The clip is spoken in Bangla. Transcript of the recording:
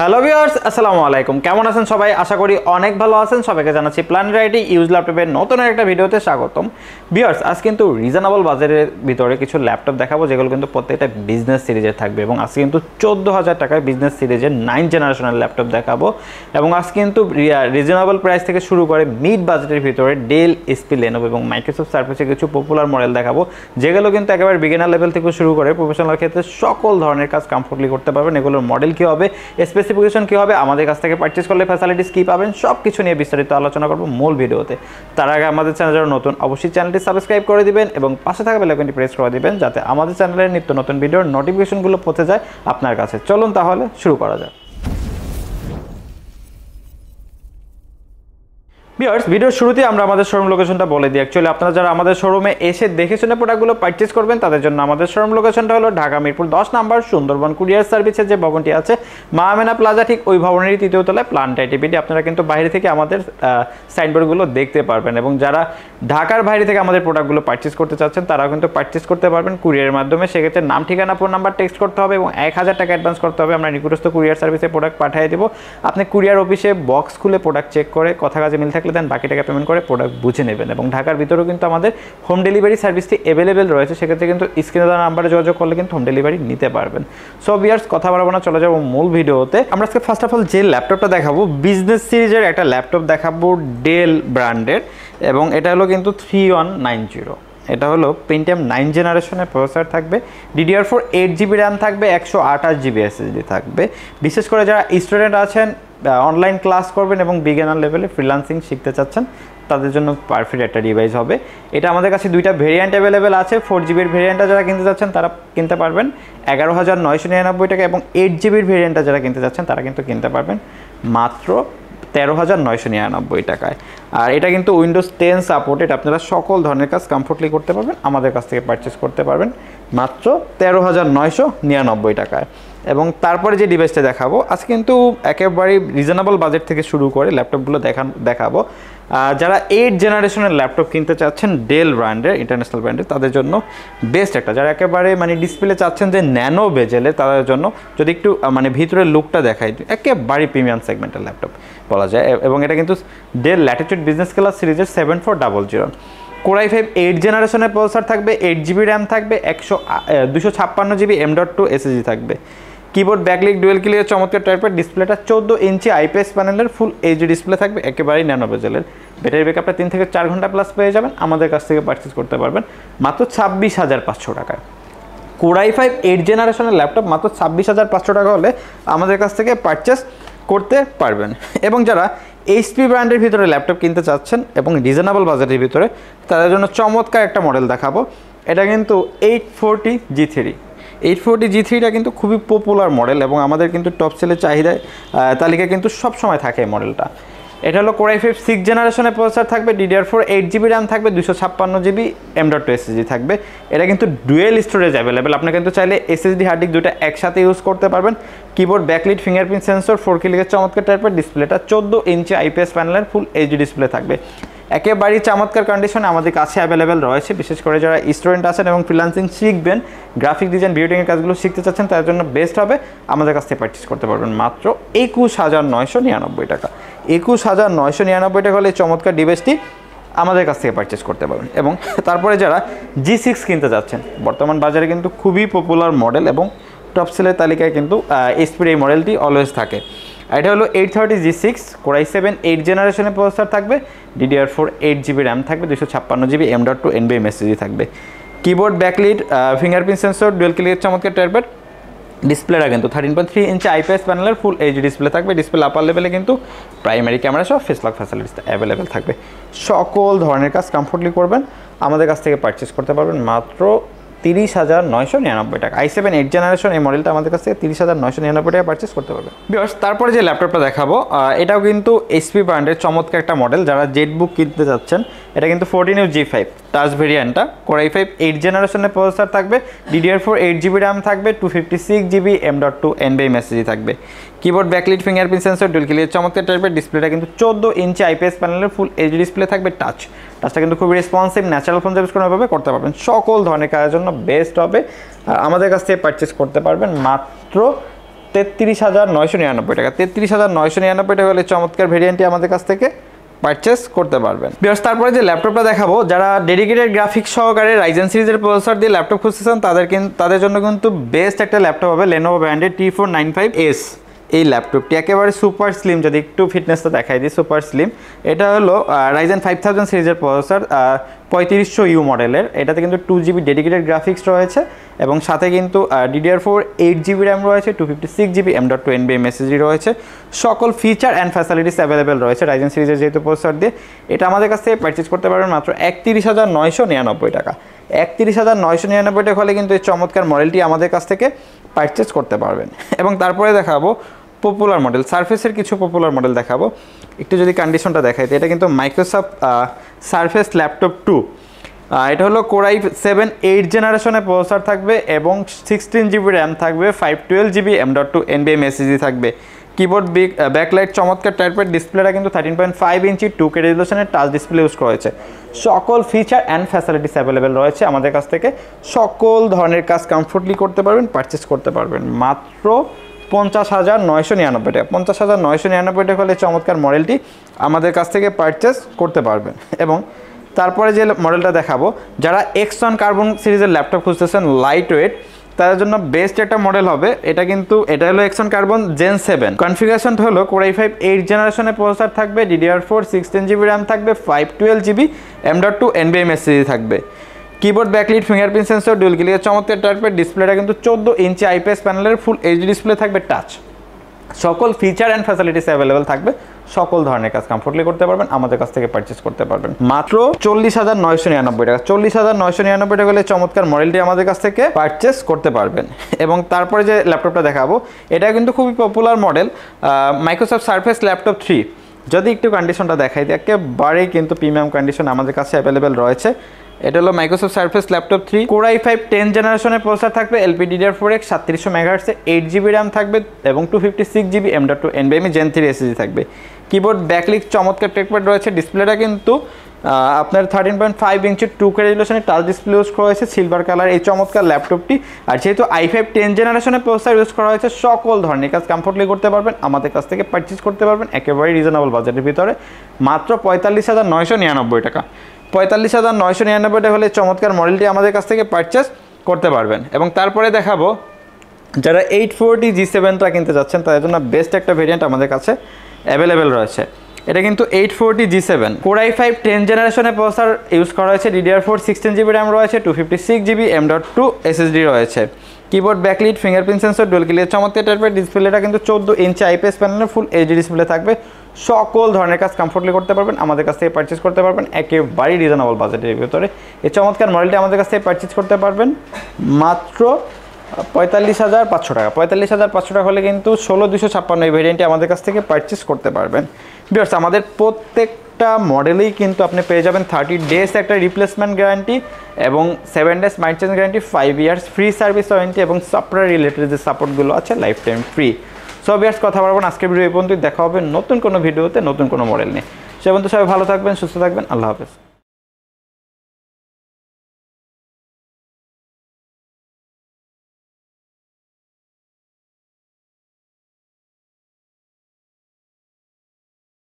হ্যালো ভিউয়ার্স, আসসালামু আলাইকুম। কেমন আছেন সবাই? আশা করি অনেক ভালো আছেন। সবাইকে জানাচ্ছি প্ল্যানেট আইটি ইউজ ল্যাপটপের নতুন একটা ভিডিওতে স্বাগতম। ভিউয়ার্স, আজ কিন্তু রিজনেবল বাজারের ভিতরে কিছু ল্যাপটপ দেখাবো যেগুলো কিন্তু প্রত্যেকটা বিজনেস সিরিজের থাকবে এবং আজকে কিন্তু 14,000 টাকায় বিজনেস সিরিজের 9 জেনারেশনের ল্যাপটপ দেখাবো এবং আজ কিন্তু রিজনেবল প্রাইস থেকে শুরু করে মিড বাজেটের ভিতরে ডেল, এসপি, লেনোভো এবং মাইক্রোসফট সার্ফেসের কিছু পপুলার মডেল দেখাবো যেগুলো কিন্তু একেবারে বিগিনার লেভেল থেকে শুরু করে প্রফেশনাল ক্ষেত্রে সকল ধরনের কাজ কমফোর্টলি করতে পারবেন। এগুলোর মডেল কী হবে, স্পেসিফিকেশন কী হবে, আমাদের কাছ থেকে পারচেজ করলে ফ্যাসিলিটিস কী পাবেন, সব কিছু নিয়ে বিস্তারিত আলোচনা করবো মূল ভিডিওতে। তার আগে আমাদের চ্যানেল যারা নতুন অবশ্যই চ্যানেলটি সাবস্ক্রাইব করে দিবেন এবং পাশে থাকা বেল আইকনটি প্রেস করে দিবেন যাতে আমাদের চ্যানেলের নিত্য নতুন ভিডিওর নোটিফিকেশনগুলো পৌঁছে যায় আপনার কাছে। চলুন তাহলে শুরু করা যাক। ভিউয়ার্স, ভিডিওর শুরুতেই আমরা আমাদের শোরুম লোকেশনটা বলে দিই। অ্যাকচুয়ালি আপনারা যারা আমাদের শোরুমে এসে দেখে শুনে প্রোডাক্টগুলো পারচেজ করবেন তাদের জন্য আমাদের শোরুম লোকেশনটা হলো ঢাকা মিরপুর 10 নাম্বার সুন্দরবন কুরিয়ার সার্ভিসের যে ভবনটি আছে মা আমেনা প্লাজা, ঠিক ওই ভবনেরই তৃতীয় তলায় প্ল্যানেট আইটি। আপনারা কিন্তু বাইরে থেকে আমাদের সাইনবোর্ডগুলো দেখতে পারবেন এবং যারা ঢাকার বাইরে থেকে আমাদের প্রোডাক্টগুলো পারচেজ করতে চাচ্ছেন তারাও কিন্তু পারচেজ করতে পারবেন কুরিয়ারের মাধ্যমে। সেক্ষেত্রে নাম, ঠিকানা, ফোন নাম্বার টেক্সট করতে হবে এবং 1000 টাকা অ্যাডভান্স করতে হবে। আমরা নিকটস্থ কুরিয়ার সার্ভিসে প্রোডাক্ট পাঠিয়ে দেবো। আপনি কুরিয়ার অফিসে বক্স খুলে প্রোডাক্ট চেক করে কথা কাজে মিল থাকলে দেন বাকি টাকা পেমেন্ট করে প্রোডাক্ট বুঝে নেবেন এবং ঢাকার ভিতরেও কিন্তু আমাদের হোম ডেলিভারি সার্ভিসটি অ্যাভেলেবেল রয়েছে। সেক্ষেত্রে কিন্তু স্ক্রিনে দেওয়া নাম্বারে যোগাযোগ করলে কিন্তু হোম ডেলিভারি নিতে পারবেন। সো ভিউয়ার্স, কথা বাড়াবো না, চলে যাবো মূল ভিডিওতে। আমরা আজকে ফার্স্ট অফ অল যে ল্যাপটপটা দেখাবো বিজনেস সিরিজের একটা ল্যাপটপ দেখাবো ডেল ব্র্যান্ডের এবং এটা হলো কিন্তু 3190। এটা হলো পেন্টিয়াম 9 জেনারেশনের প্রসেসর থাকবে, DDR4 8GB র্যাম থাকবে, 128GB SSD থাকবে। বিশেষ করে যারা স্টুডেন্ট আছেন, অনলাইন ক্লাস করবেন এবং বিগিনার লেভেলে ফ্রিল্যান্সিং শিখতে চাচ্ছেন তাদের জন্য পারফেক্ট একটা ডিভাইস হবে। এটা আমাদের কাছে দুইটা ভেরিয়েন্ট অ্যাভেলেবেল আছে। 4GBর ভেরিয়েন্টটা যারা কিনতে চাচ্ছেন তারা কিনতে পারবেন 11,999 টাকা এবং 8GBর ভেরিয়েন্টটা যারা কিনতে চাচ্ছেন তারা কিন্তু কিনতে পারবেন মাত্র 13,999 টাকায়। আর এটা কিন্তু উইন্ডোজ 10 সাপোর্টেড, আপনারা সকল ধরনের কাজ কমফোর্টলি করতে পারবেন, আমাদের কাছ থেকে পারচেস করতে পারবেন মাত্র 13,999 টাকায়। এবং তারপরে যে ডিভাইসটা দেখাবো আজ কিন্তু একেবারে রিজনেবল বাজেট থেকে শুরু করে ল্যাপটপগুলো দেখাবো। যারা 8 জেনারেশনের ল্যাপটপ কিনতে চাচ্ছেন ডেল ব্র্যান্ডের, ইন্টারন্যাশনাল ব্র্যান্ডের, তাদের জন্য বেস্ট একটা। যারা একেবারে মানে ডিসপ্লে চাচ্ছেন যে ন্যানো বেজেলে তাদের জন্য যদি একটু মানে ভিতরের লুকটা দেখাই, একেবারে প্রিমিয়াম সেগমেন্টের ল্যাপটপ বলা যায়। এবং এটা কিন্তু ডেল ল্যাটিটিউড বিজনেস ক্লাস সিরিজের 7400 Core i5 8 জেনারেশনের প্রসেসর থাকবে, 8GB র্যাম থাকবে, 256GB M.2 SSD থাকবে। কিবোর্ড, ব্যাকলিট, ডুয়েল ক্লিয়ার, চমৎকার টাইপের ডিসপ্লেটা 14 ইঞ্চি IPS প্যানেলের ফুল এইচডি ডিসপ্লে থাকবে, একেবারেই ন্যানো বেজেলের। ব্যাটারি ব্যাকআপটা 3 থেকে 4 ঘন্টা প্লাস পেয়ে যাবেন, আমাদের কাছ থেকে পারচেজ করতে পারবেন মাত্র 26,500 টাকায়। Core i5 8 জেনারেশনের ল্যাপটপ মাত্র 26,500 টাকা হলে আমাদের কাছ থেকে পারচেস করতে পারবেন। এবং যারা HP ব্র্যান্ডের ভিতরে ল্যাপটপ কিনতে চাচ্ছেন এবং রিজনেবল বাজেটের ভিতরে তাদের জন্য চমৎকার একটা মডেল দেখাবো। এটা কিন্তু 840G3টা কিন্তু খুবই পপুলার মডেল এবং আমাদের কিন্তু টপ সেলের চাহিদায় তালিকায় কিন্তু সবসময় থাকে এই মডেলটা। এটা হলো Core i5 6 জেনারেশনের প্রসেসর থাকবে, DDR4 8GB র্যাম থাকবে, 256GB M.2 SSD থাকবে। এটা কিন্তু ডুয়েল স্টোরেজ অ্যাভেলেবেল, আপনি কিন্তু চাইলে SSD হার্ড ডিস্ক দুটো একসাথে ইউজ করতে পারবেন। Keyboard, backlit, fingerprint sensor, 4K চমৎকার টাইপের ডিসপ্লেটা 14 ইঞ্চি IPS প্যানেলের ফুল এইচডি ডিসপ্লে থাকবে, একেবারেই চমৎকার কন্ডিশনে আমাদের কাছে অ্যাভেলেবেল রয়েছে। বিশেষ করে যারা স্টুডেন্ট আছেন এবং ফ্রিল্যান্সিং শিখবেন, গ্রাফিক ডিজাইন, ভিডিওটিংয়ের কাজগুলো শিখতে চাচ্ছেন তাদের জন্য বেস্ট হবে, আমাদের কাছ থেকে পারচেজ করতে পারবেন মাত্র 21,999 টাকা। 21,999 টাকা হলে চমৎকার ডিভাইসটি আমাদের কাছ থেকে পারচেজ করতে পারবেন। এবং তারপরে যারা G6 কিনতে যাচ্ছেন, বর্তমান বাজারে কিন্তু খুবই পপুলার মডেল এবং টপ সেলের তালিকায় কিন্তু HP এই মডেলটি অলওয়েজ থাকে। এটা হলো 830G6 Core i7 8 জেনারেশনের প্রসেসর থাকবে, DDR4 8GB র্যাম থাকবে, 256GB M.2 NVMe SSD থাকবে। Keyboard, backlit, fingerprint sensor, dual clear চমৎকার টাইপের ডিসপ্লেটা কিন্তু 13.3 ইঞ্চি IPS প্যানেলের ফুল এইচডি ডিসপ্লে থাকবে। ডিসপ্লে আপার লেভেলে কিন্তু প্রাইমারি ক্যামেরা সহ ফেস লক ফ্যাসিলিটিস অ্যাভেলেবেল থাকবে। সকল ধরনের কাজ কমফোর্টলি করবেন, আমাদের কাছ থেকে পারচেস করতে পারবেন মাত্র 30,999 টাকা। i7 8 জেনারেশন এই মডেলটা আমাদের কাছ থেকে 30,999 টাকা পারচেস করতে পারবে। ভিউয়ার্স, তারপরে যে ল্যাপটপটা দেখাবো এটাও কিন্তু HP ব্র্যান্ডের চমৎকার একটা মডেল। যারা জেটবুক কিনতে যাচ্ছেন, এটা কিন্তু 14U G5 touch ভেরিয়েন্টটা, Core i5 8 জেনারেশনের প্রসেসর থাকবে, DDR4 8GB র্যাম থাকবে, 256GB M.2 NVMe SSD থাকবে। Keyboard, backlit, fingerprint sensor, dual clear চমৎকার টাইপের ডিসপ্লেটা কিন্তু 14 ইঞ্চি IPS প্যানেলের ফুল এইচডি ডিসপ্লে থাকবে। টাচটা কিন্তু খুবই রেসপন্সিভ, ন্যাচারাল ফোন সার্ভিস কোনোভাবে করতে পারবেন, সকল ধরনের কাজের জন্য বেস্ট হবে। আর আমাদের কাছ থেকে পারচেস করতে পারবেন মাত্র 33,999 টাকা। 33,999 টাকা হলে চমৎকার ভেরিয়েন্টটি আমাদের কাছ থেকে পারচেস করতে পারবেন। বিকজ তারপরে যে ল্যাপটপটা দেখাবো, যারা ডেডিকেটেড গ্রাফিক্স সহকারে রাইজেন সিরিজের প্রসেসর দিয়ে ল্যাপটপ খুঁজতেছেন তাদের জন্য কিন্তু বেস্ট একটা ল্যাপটপ হবে Lenovo ব্র্যান্ডের T495S। এই ল্যাপটপটি একেবারে সুপার স্লিম, যদি একটু ফিটনেসটা দেখাই দিই, সুপার স্লিম। এটা হলো রাইজেন 5000 সিরিজের প্রসেসর, 3500U মডেলের। এটাতে কিন্তু 2GB ডেডিকেটেড গ্রাফিক্স রয়েছে এবং সাথে কিন্তু DDR4 8GB র্যাম রয়েছে, 256GB M.2 NVMe SSD রয়েছে। সকল ফিচার অ্যান্ড ফ্যাসিলিটিস অ্যাভেলেবেল রয়েছে রাইজেন সিরিজের যেহেতু প্রসেসর দিয়ে। এটা আমাদের কাছ থেকে পারচেজ করতে পারবেন মাত্র 31,999 টাকা। 31,999 টাকা হলে কিন্তু এই চমৎকার মডেলটি আমাদের কাছ থেকে পারচেজ করতে পারবেন। এবং তারপরে দেখাবো পপুলার মডেল, সারফেসের কিছু পপুলার মডেল দেখাবো। একটু যদি কন্ডিশনটা দেখাই, তো এটা কিন্তু মাইক্রোসফট সারফেস ল্যাপটপ 2। এটা হলো Core i7 8 জেনারেশনের প্রসেসর থাকবে এবং 16GB র্যাম থাকবে, 512GB M.2 NVMe SSD থাকবে। কিবোর্ড ব্যাকলাইট চমৎকার টাইপের, ডিসপ্লেটা কিন্তু 13.5 ইঞ্চি 2K রেজলিউশনের টাচ ডিসপ্লে ইউজ করা হয়েছে। সকল ফিচার অ্যান্ড ফ্যাসিলিটিস অ্যাভেলেবেল রয়েছে আমাদের কাছ থেকে। সকল ধরনের কাজ কমফোর্টলি করতে পারবেন, পারচেস করতে পারবেন মাত্র 50,999 টাকা। 50,999 টাকা হলে চমৎকার মডেলটি আমাদের কাছ থেকে পারচেস করতে পারবেন। এবং তারপরে যে মডেলটা দেখাবো, যারা X1 কার্বন সিরিজের ল্যাপটপ খুঁজতেছেন লাইট ওয়েট, তাদের জন্য বেস্ট একটা মডেল হবে। এটা হলো X1 কার্বন Gen 7। কনফিগারেশনটা হলো Core i5 8 জেনারেশনের প্রসেসর থাকবে, DDR4 16GB র্যাম থাকবে, 512GB M.2 NVMe SSD থাকবে। Keyboard backlight fingerprint sensor dual গ্লেজের চমৎকার টাইপের, ডিসপ্লেটা কিন্তু 14 ইঞ্চি IPS প্যানেলের ফুল HD ডিসপ্লে থাকবে, টাচ। সকল ফিচার অ্যান্ড ফ্যাসিলিটিস অ্যাভেলেবেল থাকবে, সকল ধরনের কাজ কমফোর্টলি করতে পারবেন, আমাদের কাছ থেকে পারচেস করতে পারবেন মাত্র 40,999 টাকা। 40,999 টাকা হলে চমৎকার মডেলটি আমাদের কাছ থেকে পারচেস করতে পারবেন। এবং তারপরে যে ল্যাপটপটা দেখাবো, এটা কিন্তু খুবই popular model, Microsoft surface laptop 3। যদি একটু কন্ডিশনটা দেখাই দিই, একেবারেই কিন্তু প্রিমিয়াম কন্ডিশন আমাদের কাছে অ্যাভেলেবেল রয়েছে। এটা হলো Microsoft surface laptop 3। Core i5 10 জেনারেশনের প্রসেসর থাকবে, LPDDR4X 3700 MHz, 8GB র্যাম থাকবে এবং 256GB M.2 NVMe Gen 3 SSD থাকবে। কিবোর্ড ব্যাকলাইট চমৎকার ট্র্যাকপ্যাড রয়েছে, ডিসপ্লেটা কিন্তু আপনার 13.5 ইঞ্চি 2K রেজলিউশনের টাচ ডিসপ্লে ইউজ করা হয়েছে, সিলভার কালার এই চমৎকার ল্যাপটপটি। আর যেহেতু i5 10 জেনারেশনের প্রসেসর ইউজ করা হয়েছে, সকল ধরনের কাজ কমফোর্টলি করতে পারবেন, আমাদের কাছ থেকে পারচেজ করতে পারবেন একেবারে রিজনেবল বাজেটের ভিতরে মাত্র 45,999 টাকা। 45,999 টাকা হলে চমৎকার মডেলটি আমাদের কাছ থেকে পারচেস করতে পারবেন। এবং তারপরে দেখাবো, যারা 840 G7টা কিনতে যাচ্ছেন তাদের জন্য বেস্ট একটা ভেরিয়েন্ট আমাদের কাছে অ্যাভেলেবেল রয়েছে। এটা কিন্তু 840 G7 Core i5 10 জেনারেশনের প্রসেসর ইউজ করা হয়েছে, DDR4 16GB র্যাম রয়েছে, 256GB M.2 SSD রয়েছে। Keyboard backlight fingerprint sensor dual গ্লেজের চমৎকার টাইপের, ডিসপ্লেটা কিন্তু 14 ইঞ্চি IPS প্যানেলের ফুল HD ডিসপ্লে থাকবে। সকল ধরনের কাজ কমফোর্টলি করতে পারবেন, আমাদের কাছ থেকে পারচেস করতে পারবেন একেবারেই রিজনেবল বাজেটের ভিতরে। এই চমৎকার মডেলটি আমাদের কাছ থেকে পারচেস করতে পারবেন মাত্র 45,500 টাকা। 45,500 টাকা হলে কিন্তু 16,256 এই ভেরিয়েন্টটি আমাদের কাছ থেকে পারচেস করতে পারবেন। ভিউয়ার্স, আমাদের প্রত্যেকটা মডেলেই কিন্তু আপনি পেয়ে যাবেন 30 ডেজ একটা রিপ্লেসমেন্ট গ্যারান্টি এবং 7 days maintenance guarantee, 5 years free service warranty এবং সফটওয়্যার রিলেটেড যে সাপোর্টগুলো আছে life time free. So viewers, কথা বলবো না আজকের ভিডিও এই পর্যন্তই। দেখা হবে নতুন কোনো ভিডিওতে নতুন কোনো মডেল নিয়ে। সে পর্যন্ত সবাই ভালো থাকবেন, সুস্থ থাকবেন, আল্লাহ হাফেজ।